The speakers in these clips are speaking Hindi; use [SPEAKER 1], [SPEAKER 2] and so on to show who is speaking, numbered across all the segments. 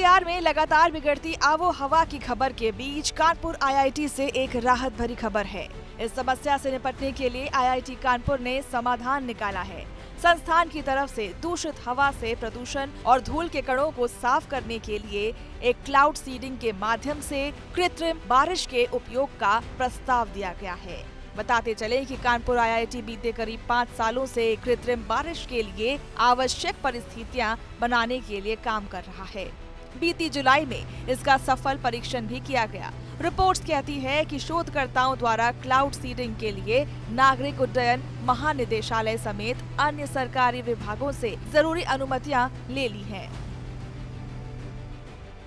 [SPEAKER 1] एनसीआर में लगातार बिगड़ती आबो हवा की खबर के बीच कानपुर आईआईटी से एक राहत भरी खबर है। इस समस्या से निपटने के लिए आईआईटी कानपुर ने समाधान निकाला है। संस्थान की तरफ से दूषित हवा से प्रदूषण और धूल के कणों को साफ करने के लिए एक क्लाउड सीडिंग के माध्यम से कृत्रिम बारिश के उपयोग का प्रस्ताव दिया गया है। बताते चले कि कानपुर आईआईटी बीते करीब 5 सालों से कृत्रिम बारिश के लिए आवश्यक परिस्थितियां बनाने के लिए काम कर रहा है। बीती जुलाई में इसका सफल परीक्षण भी किया गया। रिपोर्ट्स कहती है कि शोधकर्ताओं द्वारा क्लाउड सीडिंग के लिए नागरिक उड्डयन महानिदेशालय समेत अन्य सरकारी विभागों से जरूरी अनुमतियां ले ली हैं।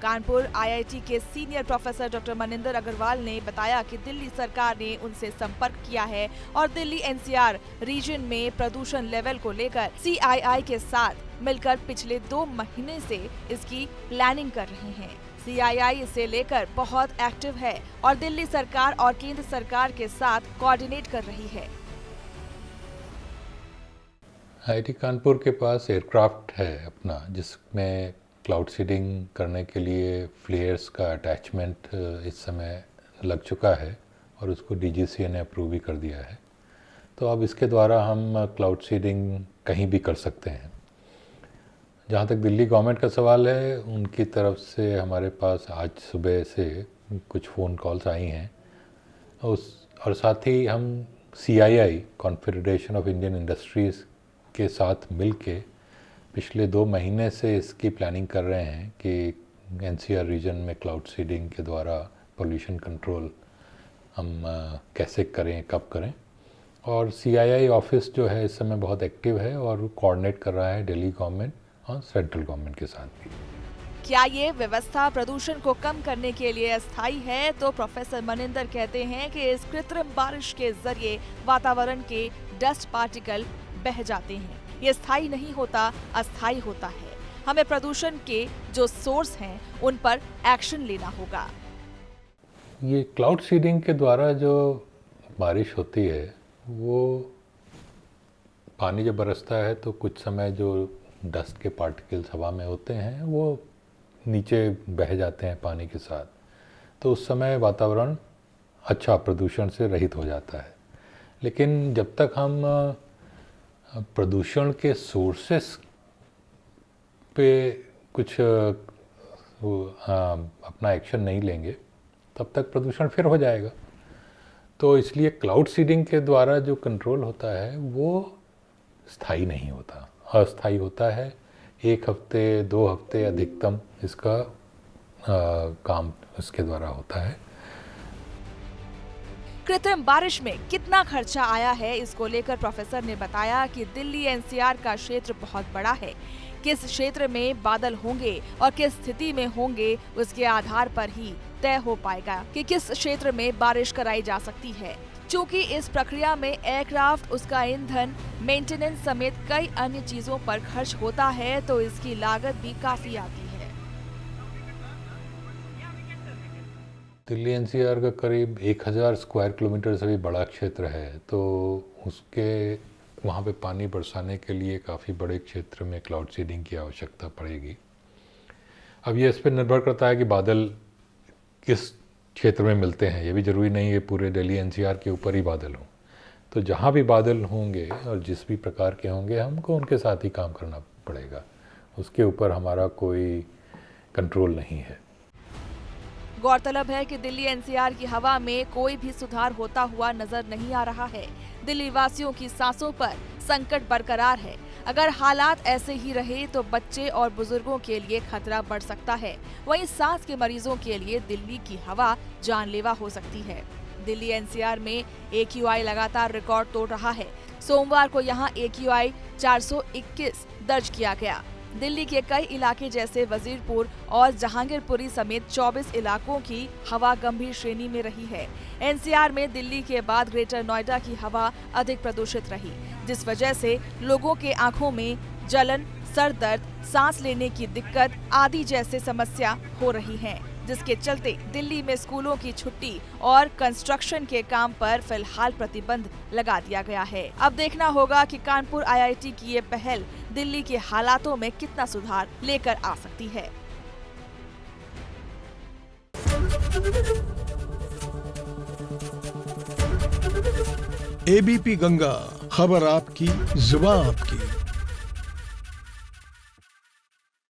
[SPEAKER 1] कानपुर आईआईटी के senior professor doctor Maninder Agarwal ने बताया कि दिल्ली सरकार ने उनसे संपर्क किया है और दिल्ली एनसीआर रीजन में प्रदूषण लेवल को लेकर सीआईआई के साथ मिलकर पिछले 2 महीने से इसकी प्लानिंग कर रहे हैं। सीआईआई इसे लेकर बहुत एक्टिव है और दिल्ली सरकार और केंद्र सरकार के साथ कोऑर्डिनेट कर रही है।
[SPEAKER 2] आईआईटी कानपुर के पास एयरक्राफ्ट है अपना, जिसमें क्लाउड सीडिंग करने के लिए फ्लेयर्स का अटैचमेंट इस समय लग चुका है और उसको डीजीसीए ने अप्रूव भी कर दिया है। तो अब इसके द्वारा हम क्लाउड सीडिंग कहीं भी कर सकते हैं। जहाँ तक दिल्ली गवर्नमेंट का सवाल है, उनकी तरफ से हमारे पास आज सुबह से कुछ फ़ोन कॉल्स आई हैं और साथ ही हम CII confederation of Indian industries के साथ मिलके पिछले 2 महीने से इसकी प्लानिंग कर रहे हैं कि एनसीआर रीजन में क्लाउड सीडिंग के द्वारा पोल्यूशन कंट्रोल हम कैसे करें, कब करें। और CII ऑफिस जो है इस समय बहुत एक्टिव है और कोऑर्डिनेट कर रहा है दिल्ली गवर्नमेंट और सेंट्रल गवर्नमेंट के साथ भी।
[SPEAKER 1] क्या ये व्यवस्था प्रदूषण को कम करने के लिए अस्थायी है? तो प्रोफेसर मनिंदर कहते हैं कि इस कृत्रिम बारिश के जरिए वातावरण के डस्ट पार्टिकल बह जाते हैं। ये स्थायी नहीं होता, अस्थायी होता है। हमें प्रदूषण के जो सोर्स हैं उन पर एक्शन लेना होगा।
[SPEAKER 2] ये क्लाउड सीडिंग के द्वारा जो बारिश होती है, वो पानी जब बरसता है तो कुछ समय जो डस्ट के पार्टिकल्स हवा में होते हैं वो नीचे बह जाते हैं पानी के साथ। तो उस समय वातावरण अच्छा प्रदूषण से रहित हो जाता है। लेकिन जब तक हम प्रदूषण के सोर्सेस पे कुछ अपना एक्शन नहीं लेंगे, तब तक प्रदूषण फिर हो जाएगा। तो इसलिए क्लाउड सीडिंग के द्वारा जो कंट्रोल होता है वो स्थायी नहीं होता, अस्थायी होता है। 1 हफ्ते 2 हफ्ते अधिकतम इसका काम इसके द्वारा होता है।
[SPEAKER 1] कृत्रिम बारिश में कितना खर्चा आया है, इसको लेकर प्रोफेसर ने बताया कि दिल्ली एनसीआर का क्षेत्र बहुत बड़ा है। किस क्षेत्र में बादल होंगे और किस स्थिति में होंगे, उसके आधार पर ही तय हो पाएगा कि किस क्षेत्र में बारिश कराई जा सकती है। चूँकि इस प्रक्रिया में एयरक्राफ्ट, उसका ईंधन, मेंटेनेंस समेत कई अन्य चीजों पर खर्च होता है, तो इसकी लागत भी काफी आती है।
[SPEAKER 2] दिल्ली एनसीआर का करीब 1000 स्क्वायर किलोमीटर से भी बड़ा क्षेत्र है, तो उसके वहाँ पे पानी बरसाने के लिए काफ़ी बड़े क्षेत्र में क्लाउड सीडिंग की आवश्यकता पड़ेगी। अब ये इस पर निर्भर करता है कि बादल किस क्षेत्र में मिलते हैं। ये भी ज़रूरी नहीं है पूरे दिल्ली एनसीआर के ऊपर ही बादल हों। तो जहाँ भी बादल होंगे और जिस भी प्रकार के होंगे, हमको उनके साथ ही काम करना पड़ेगा। उसके ऊपर हमारा कोई कंट्रोल नहीं है।
[SPEAKER 1] गौरतलब है कि दिल्ली एनसीआर की हवा में कोई भी सुधार होता हुआ नजर नहीं आ रहा है। दिल्ली वासियों की सांसों पर संकट बरकरार है। अगर हालात ऐसे ही रहे तो बच्चे और बुजुर्गों के लिए खतरा बढ़ सकता है। वहीं सांस के मरीजों के लिए दिल्ली की हवा जानलेवा हो सकती है। दिल्ली एनसीआर में AQI लगातार रिकॉर्ड तोड़ रहा है। सोमवार को यहां AQI 421 दर्ज किया गया। दिल्ली के कई इलाके जैसे वजीरपुर और जहांगीरपुरी समेत 24 इलाकों की हवा गंभीर श्रेणी में रही है। एनसीआर में दिल्ली के बाद ग्रेटर नोएडा की हवा अधिक प्रदूषित रही, जिस वजह से लोगों के आंखों में जलन, सर दर्द, सांस लेने की दिक्कत आदि जैसे समस्या हो रही हैं, जिसके चलते दिल्ली में स्कूलों की छुट्टी और कंस्ट्रक्शन के काम पर फिलहाल प्रतिबंध लगा दिया गया है। अब देखना होगा कि कानपुर आईआईटी की ये पहल दिल्ली के हालातों में कितना सुधार लेकर आ सकती है।
[SPEAKER 3] एबीपी गंगा, खबर आपकी, जुबान आपकी।